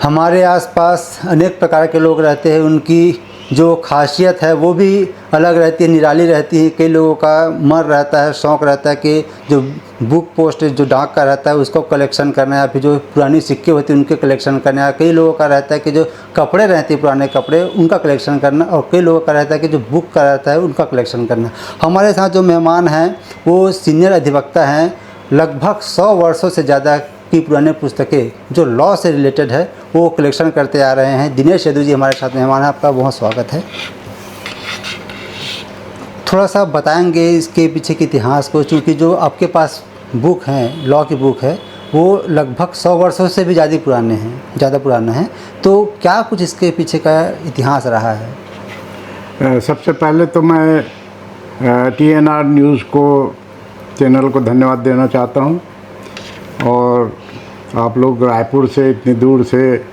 हमारे आसपास अनेक प्रकार के लोग रहते हैं, उनकी जो खासियत है वो भी अलग रहती है, निराली रहती है। कई लोगों का मन रहता है, शौक़ रहता है कि जो बुक पोस्ट जो डाक का रहता है उसको कलेक्शन करना है, या फिर जो पुरानी सिक्के होते हैं उनके कलेक्शन करना है। कई लोगों का रहता है कि जो कपड़े रहते हैं पुराने कपड़े उनका कलेक्शन करना, और कई लोगों का रहता है कि जो बुक का रहता है उनका कलेक्शन करना। हमारे साथ जो मेहमान हैं वो सीनियर अधिवक्ता हैं, लगभग 100 वर्षों से ज़्यादा की पुराने पुस्तकें जो लॉ से रिलेटेड है वो कलेक्शन करते आ रहे हैं। दिनेश यदू जी हमारे साथ मेहमान हैं, आपका बहुत स्वागत है। थोड़ा सा बताएंगे इसके पीछे के इतिहास को, क्योंकि जो आपके पास बुक हैं, लॉ की बुक है, वो लगभग 100 वर्षों से भी ज़्यादा पुराने हैं, तो क्या कुछ इसके पीछे का इतिहास रहा है? सबसे पहले तो मैं TNR न्यूज़ को, चैनल को धन्यवाद देना चाहता हूं, और आप लोग रायपुर से इतनी दूर से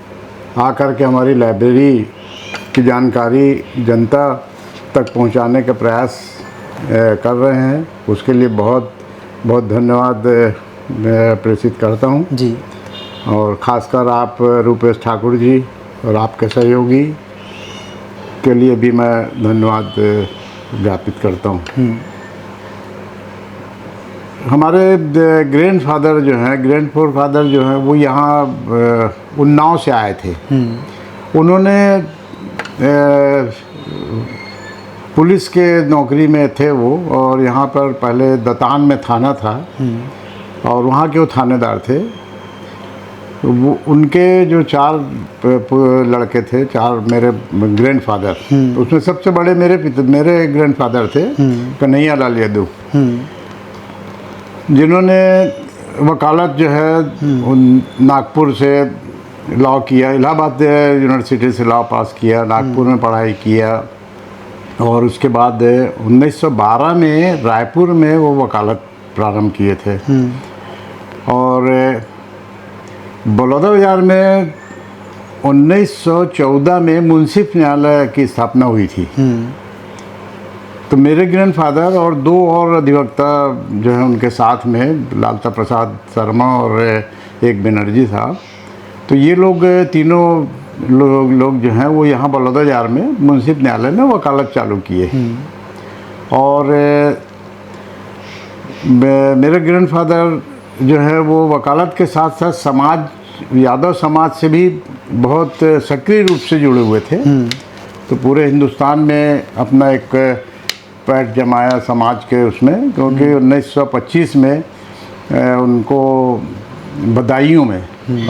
आकर के हमारी लाइब्रेरी की जानकारी जनता तक पहुंचाने का प्रयास कर रहे हैं, उसके लिए बहुत बहुत धन्यवाद प्रेषित करता हूं जी। और ख़ासकर आप रूपेश ठाकुर जी और आपके सहयोगी के लिए भी मैं धन्यवाद ज्ञापित करता हूं। हमारे ग्रैंडफादर जो हैं वो यहाँ उन्नाव से आए थे। उन्होंने पुलिस के नौकरी में थे वो, और यहाँ पर पहले दतान में थाना था और वहाँ के वो थानेदार थे। वो उनके जो 4 लड़के थे, 4 मेरे ग्रैंडफादर, उसमें सबसे बड़े मेरे ग्रैंडफादर थे कन्हैया लाल यदू, जिन्होंने वकालत जो है नागपुर से लॉ किया, इलाहाबाद यूनिवर्सिटी से लॉ पास किया, नागपुर में पढ़ाई किया, और उसके बाद 1912 में रायपुर में वो वकालत प्रारंभ किए थे। और बलौदा बाज़ार में 1914 में मुंसिफ न्यायालय की स्थापना हुई थी। तो मेरे ग्रैंडफादर और 2 और अधिवक्ता जो हैं उनके साथ में, लालता प्रसाद शर्मा और एक बनर्जी साहब, तो ये लोग तीनों लोग जो हैं वो यहाँ बलौदा बाज़ार में मुंसिफ न्यायालय में वकालत चालू किए। और मेरे ग्रैंडफादर जो है वो वकालत के साथ साथ यादव समाज से भी बहुत सक्रिय रूप से जुड़े हुए थे। तो पूरे हिंदुस्तान में अपना एक पैठ जमाया समाज के उसमें, क्योंकि 1925 में उनको बदायूं में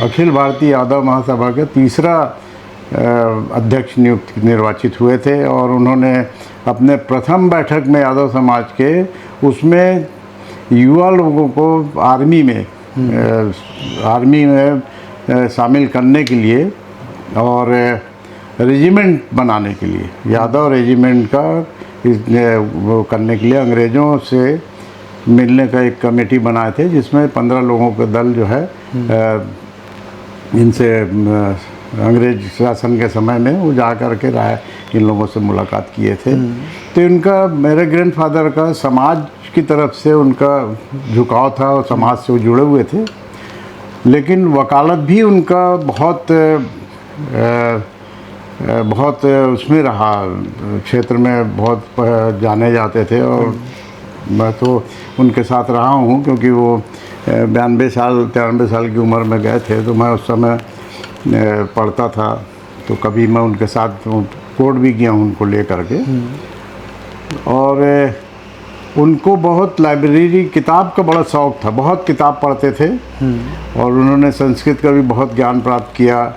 अखिल भारतीय यादव महासभा के तीसरा अध्यक्ष निर्वाचित हुए थे, और उन्होंने अपने प्रथम बैठक में यादव समाज के उसमें युवा लोगों को आर्मी में शामिल करने के लिए और रेजिमेंट बनाने के लिए, यादव रेजिमेंट का वो करने के लिए अंग्रेज़ों से मिलने का एक कमेटी बनाए थे, जिसमें 15 लोगों का दल जो है इनसे अंग्रेज शासन के समय में वो जा कर के इन लोगों से मुलाकात किए थे। तो इनका, मेरे ग्रैंडफादर का समाज की तरफ से उनका झुकाव था और समाज से वो जुड़े हुए थे, लेकिन वकालत भी उनका बहुत उसमें रहा, क्षेत्र में बहुत जाने जाते थे। और मैं तो उनके साथ रहा हूँ, क्योंकि वो 93 साल की उम्र में गए थे, तो मैं उस समय पढ़ता था, तो कभी मैं उनके साथ कोर्ट भी गया हूँ उनको ले करके। और उनको बहुत लाइब्रेरी, किताब का बड़ा शौक़ था, बहुत किताब पढ़ते थे, और उन्होंने संस्कृत का भी बहुत ज्ञान प्राप्त किया।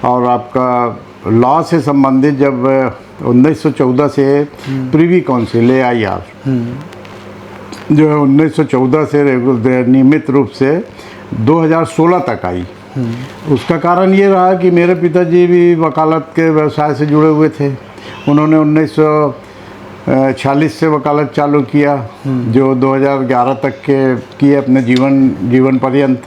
और आपका लॉ से संबंधित जब 1914 से प्रिवी काउंसिल AIR जो है 1914 से नियमित रूप से 2016 तक आई। उसका कारण ये रहा कि मेरे पिताजी भी वकालत के व्यवसाय से जुड़े हुए थे। उन्होंने 1946 से वकालत चालू किया, जो 2011 तक के किए अपने जीवन पर्यंत।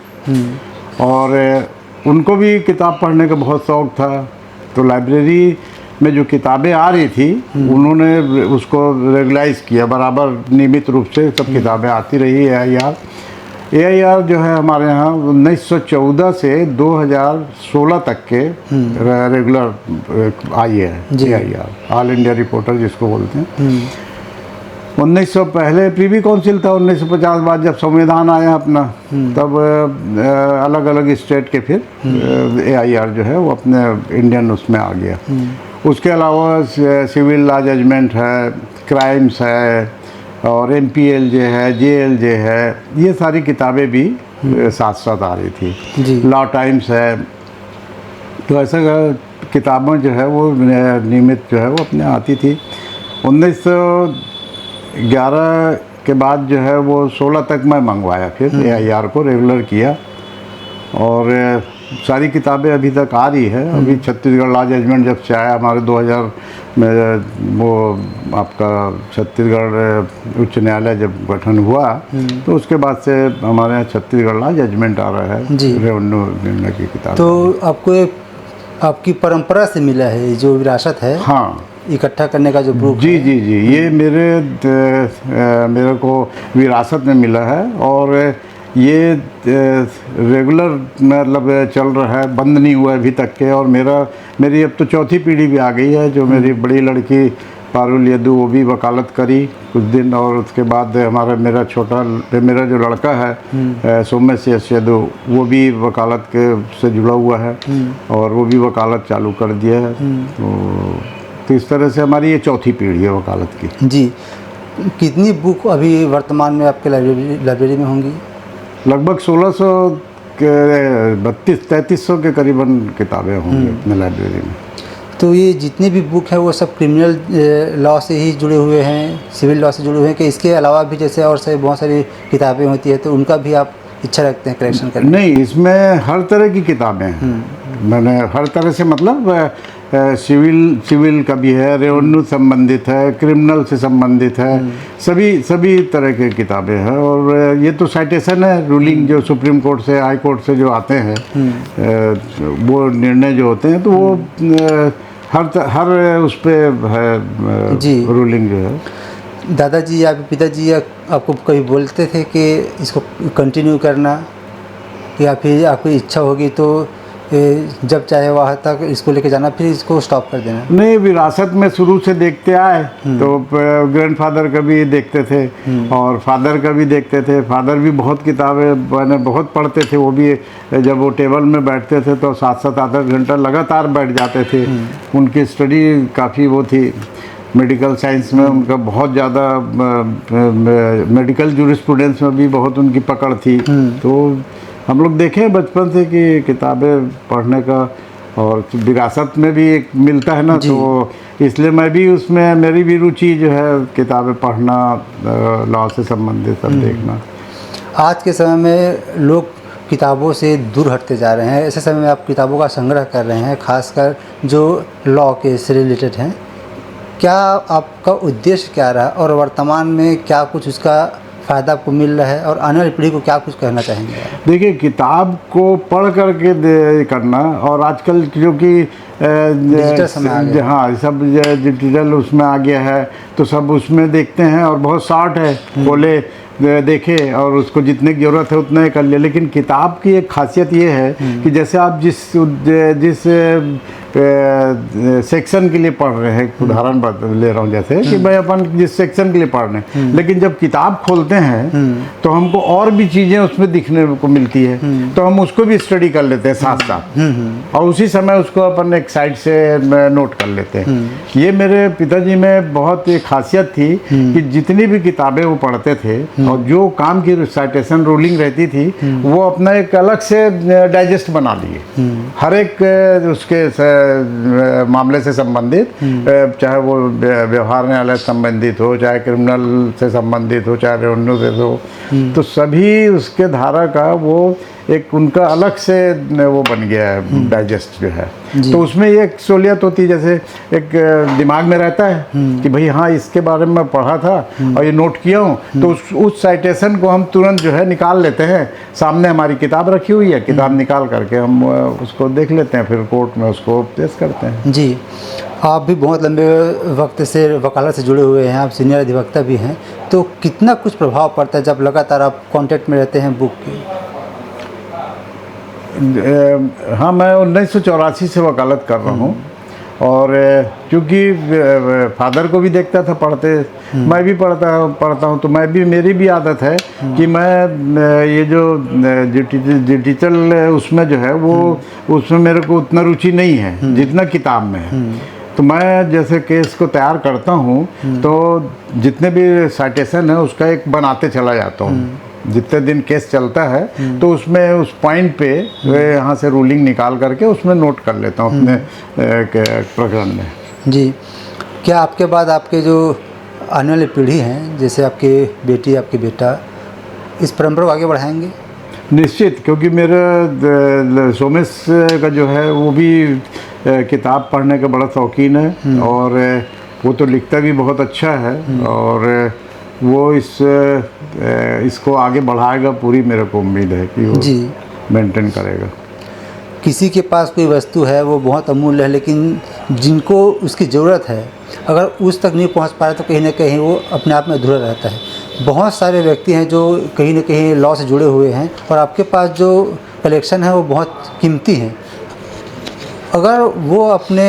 और उनको भी किताब पढ़ने का बहुत शौक़ था, तो लाइब्रेरी में जो किताबें आ रही थी उन्होंने उसको रेगुलाइज किया, बराबर नियमित रूप से सब किताबें आती रही है यार। AIR जो है हमारे यहाँ 1914 से 2016 तक के रेगुलर आई है। जी। AIR ऑल इंडिया रिपोर्टर जिसको बोलते हैं। 1900 पहले प्रीवी काउंसिल था, 1950 बाद जब संविधान आया अपना, तब अलग अलग स्टेट के फिर AIR जो है वो अपने इंडियन उसमें आ गया। उसके अलावा सिविल लॉ जजमेंट है, क्राइम्स है, और MPLJ है, JLJ है, ये सारी किताबें भी साथ साथ आ रही थी। जी। लॉ टाइम्स है, तो ऐसा किताबें जो है वो नियमित जो है वो अपने आती थी। 1911 के बाद जो है वो 16 तक मैं मंगवाया, फिर AIR को रेगुलर किया, और सारी किताबें अभी तक आ रही है। अभी छत्तीसगढ़ लॉ जजमेंट जब से आया हमारे 2000 में, वो आपका छत्तीसगढ़ उच्च न्यायालय जब गठन हुआ, तो उसके बाद से हमारे यहाँ छत्तीसगढ़ लॉ जजमेंट आ रहा है, जी। रेवेन्यू निर्णय की किताब। तो आपको एक आपकी परंपरा से मिला है जो विरासत है, हाँ इकट्ठा करने का जो बुक जी है। जी जी, ये मेरे को विरासत में मिला है, और ये रेगुलर मतलब चल रहा है, बंद नहीं हुआ अभी तक के। और मेरी अब तो चौथी पीढ़ी भी आ गई है। जो मेरी बड़ी लड़की पारुल यदु, वो भी वकालत करी कुछ दिन, और उसके बाद मेरा जो लड़का है सौम्य यदु, वो भी वकालत के से जुड़ा हुआ है, और वो भी वकालत चालू कर दिया है। तो इस तरह से हमारी ये चौथी पीढ़ी है वकालत की। जी। कितनी बुक अभी वर्तमान में आपके लाइब्रेरी में होंगी? लगभग 1600 के 3300 के करीबन किताबें होंगी अपने लाइब्रेरी में। तो ये जितनी भी बुक है वो सब क्रिमिनल लॉ से ही जुड़े हुए हैं, सिविल लॉ से जुड़े हुए हैं, कि इसके अलावा भी जैसे और से बहुत सारी किताबें होती है, तो उनका भी आप इच्छा रखते हैं कलेक्शन करने? नहीं, इसमें हर तरह की किताबें हैं। मैंने हर तरह से मतलब सिविल का भी है, रेवेन्यू संबंधित है, क्रिमिनल से संबंधित है, सभी तरह की किताबें हैं। और ये तो साइटेशन है, रूलिंग जो सुप्रीम कोर्ट से, हाई कोर्ट से जो आते हैं, वो निर्णय जो होते हैं, तो वो हर उस पर है जी। रूलिंग जो है। दादाजी या पिताजी आपको कभी बोलते थे कि इसको कंटिन्यू करना, या फिर आपकी इच्छा होगी तो जब चाहे वहाँ तक इसको लेके जाना, फिर इसको स्टॉप कर देना? नहीं, विरासत में शुरू से देखते आए, तो ग्रैंडफादर का भी देखते थे और फादर का भी देखते थे। फादर भी बहुत किताबें मैंने बहुत पढ़ते थे। वो भी जब वो टेबल में बैठते थे तो 7-7 आधा घंटा लगातार बैठ जाते थे। उनकी स्टडी काफ़ी वो थी, मेडिकल साइंस में उनका बहुत ज़्यादा, मेडिकल जूरिस्प्रूडेंस में भी बहुत उनकी पकड़ थी। तो हम लोग देखें बचपन से कि किताबें पढ़ने का, और विरासत में भी एक मिलता है ना, तो इसलिए मैं भी उसमें, मेरी भी रुचि जो है किताबें पढ़ना, लॉ से संबंधित सब देखना। आज के समय में लोग किताबों से दूर हटते जा रहे हैं। ऐसे समय में आप किताबों का संग्रह कर रहे हैं, खासकर जो लॉ के से रिलेटेड हैं। क्या आपका उद्देश्य क्या रहा, और वर्तमान में क्या कुछ उसका फ़ायदा आपको मिल रहा है, और आने वाली पीढ़ी को क्या कुछ कहना चाहेंगे? देखिए, किताब को पढ़ करके करना, और आजकल जो कि डिजिटल समय आ गया। हाँ, सब डिजिटल उसमें आ गया है, तो सब उसमें देखते हैं, और बहुत शॉर्ट है, खोले देखे और उसको जितने की ज़रूरत है उतने कर ले। लेकिन किताब की एक खासियत ये है कि जैसे आप जिस सेक्शन के लिए पढ़ रहे हैं, उदाहरण ले रहा हूँ, जैसे कि भाई अपन जिस सेक्शन के लिए पढ़ रहे हैं, लेकिन जब किताब खोलते हैं तो हमको और भी चीज़ें उसमें दिखने को मिलती है, तो हम उसको भी स्टडी कर लेते हैं साथ साथ, और उसी समय उसको अपन एक साइड से नोट कर लेते हैं। ये मेरे पिताजी में बहुत एक खासियत थी कि जितनी भी किताबें वो पढ़ते थे और जो काम की साइटेशन रूलिंग रहती थी, वो अपना एक अलग से डाइजेस्ट बना लिए, हर एक उसके मामले से संबंधित, चाहे वो व्यवहार न्यायालय से संबंधित हो, चाहे क्रिमिनल से संबंधित हो, चाहे रेवेन्यू से हो, तो सभी उसके धारा का वो एक उनका अलग से वो बन गया है डाइजेस्ट जो है। जी। तो उसमें ये एक सहूलियत होती है, जैसे एक दिमाग में रहता है कि भाई हाँ इसके बारे में मैं पढ़ा था और ये नोट किया हूँ, तो उस साइटेशन को हम तुरंत जो है निकाल लेते हैं। सामने हमारी किताब रखी हुई है, किताब निकाल करके हम उसको देख लेते हैं, फिर कोर्ट में उसको पेश करते हैं। जी, आप भी बहुत लंबे वक्त से वकालत से जुड़े हुए हैं, आप सीनियर अधिवक्ता भी हैं, तो कितना कुछ प्रभाव पड़ता है जब लगातार आप कांटेक्ट में रहते हैं बुक की? हाँ, मैं 1984 से वकालत कर रहा हूँ और क्योंकि फादर को भी देखता था पढ़ते, मैं भी पढ़ता हूँ, तो मेरी भी आदत है कि मैं ये जो डिजिटल उसमें जो है वो उसमें मेरे को उतना रुचि नहीं है जितना किताब में है। तो मैं जैसे केस को तैयार करता हूँ तो जितने भी साइटेशन है उसका एक बनाते चला जाता हूँ। जितने दिन केस चलता है तो उसमें उस पॉइंट पे यहाँ से रूलिंग निकाल करके उसमें नोट कर लेता हूँ अपने प्रकरण में। जी, क्या आपके बाद आपके जो आने वाली पीढ़ी हैं, जैसे आपके बेटी, आपके बेटा, इस परंपरा को आगे बढ़ाएंगे? निश्चित, क्योंकि मेरा सोमेश का जो है वो भी किताब पढ़ने का बड़ा शौकीन है और वो तो लिखता भी बहुत अच्छा है और वो इसको आगे बढ़ाएगा, पूरी मेरे को उम्मीद है कि वो जी, मेंटेन करेगा। किसी के पास कोई वस्तु है वो बहुत अमूल्य है, लेकिन जिनको उसकी ज़रूरत है अगर उस तक नहीं पहुंच पा रहे तो कहीं ना कहीं वो अपने आप में अधूरा रहता है। बहुत सारे व्यक्ति हैं जो कहीं ना कहीं लॉ से जुड़े हुए हैं और आपके पास जो कलेक्शन है वो बहुत कीमती है। अगर वो अपने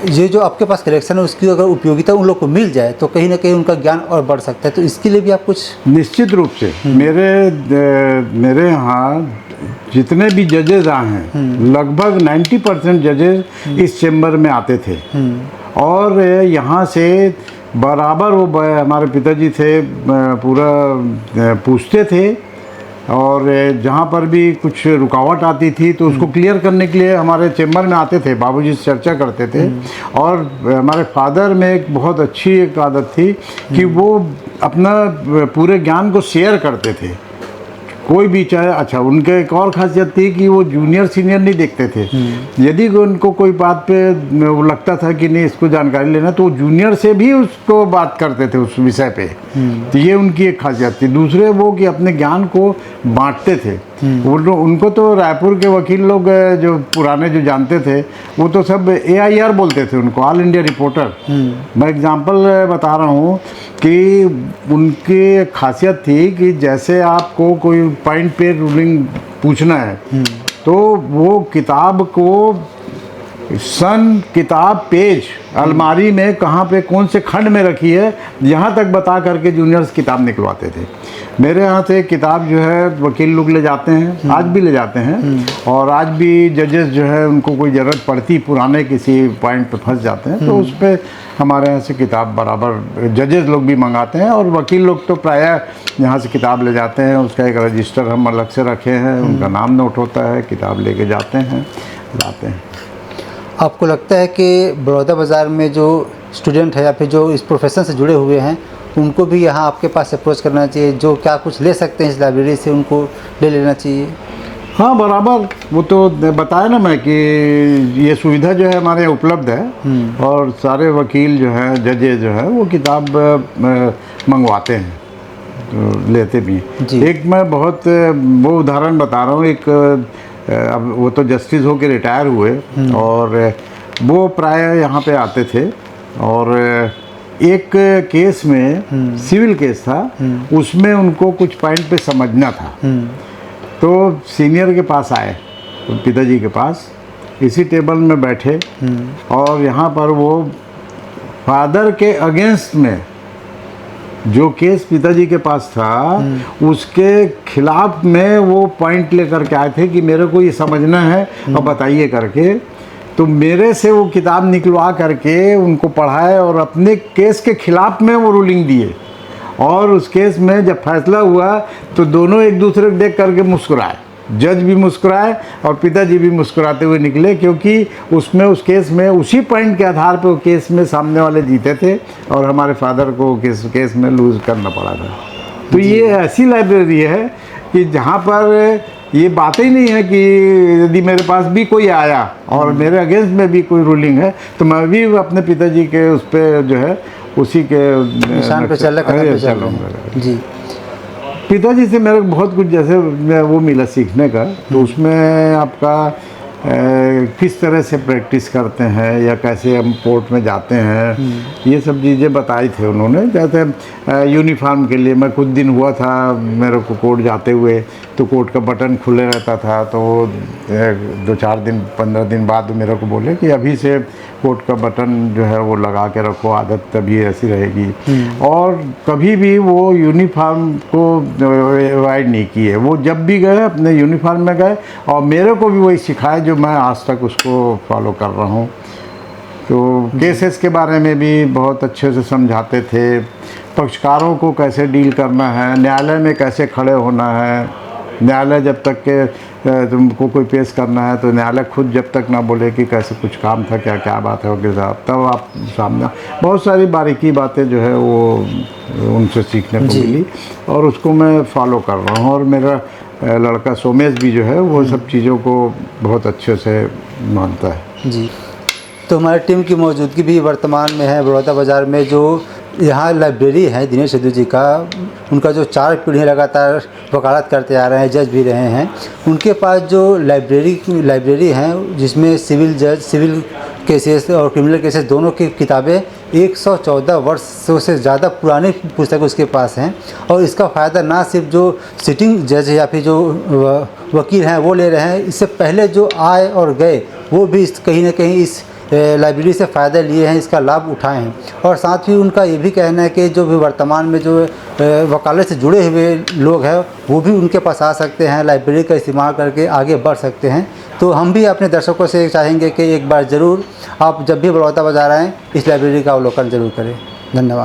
ये जो आपके पास कलेक्शन है उसकी अगर उपयोगिता उन लोग को मिल जाए तो कहीं ना कहीं उनका ज्ञान और बढ़ सकता है, तो इसके लिए भी आप कुछ? निश्चित रूप से मेरे यहाँ जितने भी जजेज आए हैं लगभग 90% जजेज इस चैम्बर में आते थे और यहाँ से बराबर वो हमारे पिताजी थे पूरा पूछते थे और जहाँ पर भी कुछ रुकावट आती थी तो उसको क्लियर करने के लिए हमारे चैम्बर में आते थे, बाबूजी से चर्चा करते थे। और हमारे फादर में एक बहुत अच्छी एक आदत थी कि वो अपना पूरे ज्ञान को शेयर करते थे, कोई भी चाहे। अच्छा, उनके एक और खासियत थी कि वो जूनियर सीनियर नहीं देखते थे। यदि उनको कोई बात पे वो लगता था कि नहीं इसको जानकारी लेना तो जूनियर से भी उसको बात करते थे उस विषय पे। तो ये उनकी एक खासियत थी। दूसरे वो कि अपने ज्ञान को बांटते थे। उनको तो रायपुर के वकील लोग जो पुराने जो जानते थे वो तो सब AIR बोलते थे उनको, ऑल इंडिया रिपोर्टर। मैं एग्जांपल बता रहा हूँ कि उनकी खासियत थी कि जैसे आपको कोई पॉइंट पे रूलिंग पूछना है तो वो किताब को सन, किताब, पेज, अलमारी में कहाँ पे कौन से खंड में रखी है यहाँ तक बता करके जूनियर्स किताब निकलवाते थे। मेरे यहाँ से किताब जो है वकील लोग ले जाते हैं, आज भी ले जाते हैं और आज भी जजेस जो है उनको कोई ज़रूरत पड़ती, पुराने किसी पॉइंट पे फंस जाते हैं तो उस पर हमारे यहाँ से किताब बराबर जजेस लोग भी मंगाते हैं और वकील लोग तो प्रायः यहाँ से किताब ले जाते हैं। उसका एक रजिस्टर हम अलग से रखे हैं, उनका नाम नोट होता है, किताब लेके जाते हैं, लाते हैं। आपको लगता है कि बड़ौदा बाज़ार में जो स्टूडेंट है या फिर जो इस प्रोफेशन से जुड़े हुए हैं उनको भी यहाँ आपके पास अप्रोच करना चाहिए, जो क्या कुछ ले सकते हैं इस लाइब्रेरी से उनको ले लेना चाहिए? हाँ, बराबर। वो तो बताया ना मैं कि ये सुविधा जो है हमारे यहाँ उपलब्ध है और सारे वकील जो हैं, जजेज जो है वो किताब मंगवाते हैं तो लेते भी हैं। एक मैं बहुत वो उदाहरण बता रहा हूँ। एक अब वो तो जस्टिस होकर रिटायर हुए और वो प्राय यहाँ पे आते थे और एक केस में सिविल केस था, उसमें उनको कुछ पॉइंट पे समझना था तो सीनियर के पास आए, पिताजी के पास, इसी टेबल में बैठे और यहाँ पर वो फादर के अगेंस्ट में जो केस पिताजी के पास था उसके खिलाफ में वो पॉइंट लेकर के आए थे कि मेरे को ये समझना है और बताइए करके। तो मेरे से वो किताब निकलवा करके उनको पढ़ाए और अपने केस के खिलाफ में वो रूलिंग दिए और उस केस में जब फैसला हुआ तो दोनों एक दूसरे को देख करके मुस्कुराए, जज भी मुस्कुराए और पिताजी भी मुस्कुराते हुए निकले, क्योंकि उसमें उस केस में उसी पॉइंट के आधार पर वो केस में सामने वाले जीते थे और हमारे फादर को केस में लूज़ करना पड़ा था। तो ये ऐसी लाइब्रेरी है कि जहाँ पर ये बात ही नहीं है कि यदि मेरे पास भी कोई आया और मेरे अगेंस्ट में भी कोई रूलिंग है तो मैं भी अपने पिताजी के उस पर जो है उसी के निशान पे चल रहा है, चलूँगा जी। पिताजी से मेरे को बहुत कुछ जैसे वो मिला सीखने का, तो उसमें आपका किस तरह से प्रैक्टिस करते हैं या कैसे हम कोर्ट में जाते हैं, ये सब चीज़ें बताई थे उन्होंने। जैसे यूनिफॉर्म के लिए मैं कुछ दिन हुआ था मेरे को कोर्ट जाते हुए, तो कोर्ट का बटन खुले रहता था, तो 2-4 दिन 15 दिन बाद मेरे को बोले कि अभी से कोर्ट का बटन जो है वो लगा के रखो, आदत तभी ऐसी रहेगी। और कभी भी वो यूनिफॉर्म को अवॉइड नहीं किए, वो जब भी गए अपने यूनिफॉर्म में गए और मेरे को भी वही सिखाया जो मैं आज तक उसको फॉलो कर रहा हूँ। तो केसेस के बारे में भी बहुत अच्छे से समझाते थे, पक्षकारों को कैसे डील करना है, न्यायालय में कैसे खड़े होना है, न्यायालय जब तक के तुमको कोई पेश करना है तो न्यायालय खुद जब तक ना बोले कि कैसे कुछ काम था, क्या क्या बात है वगैरह साहब, तब आप सामने बहुत सारी बारीकी बातें जो है वो उनसे सीखने को मिली और उसको मैं फॉलो कर रहा हूँ। और मेरा लड़का सोमेश भी जो है वो सब चीज़ों को बहुत अच्छे से मानता है। जी, तो हमारी टीम की मौजूदगी भी वर्तमान में है बड़ौदा बाज़ार में। जो यहाँ लाइब्रेरी है दिनेश सिद्धू जी का, उनका जो 4 पीढ़ी लगातार वकालत करते आ रहे हैं, जज भी रहे हैं, उनके पास जो लाइब्रेरी हैं जिसमें सिविल केसेस और क्रिमिनल केसेस दोनों की किताबें 114 वर्षों से ज़्यादा पुरानी पुस्तक उसके पास हैं। और इसका फ़ायदा ना सिर्फ जो सिटिंग जज या फिर जो वकील हैं वो ले रहे हैं, इससे पहले जो आए और गए वो भी कहीं ना कहीं इस लाइब्रेरी से फ़ायदा लिए हैं, इसका लाभ उठाए हैं। और साथ ही उनका ये भी कहना है कि जो भी वर्तमान में जो वकालत से जुड़े हुए लोग हैं वो भी उनके पास आ सकते हैं, लाइब्रेरी का इस्तेमाल करके आगे बढ़ सकते हैं। तो हम भी अपने दर्शकों से चाहेंगे कि एक बार ज़रूर आप जब भी बड़ौदा बाज़ार आएँ इस लाइब्रेरी का अवलोकन ज़रूर करें। धन्यवाद।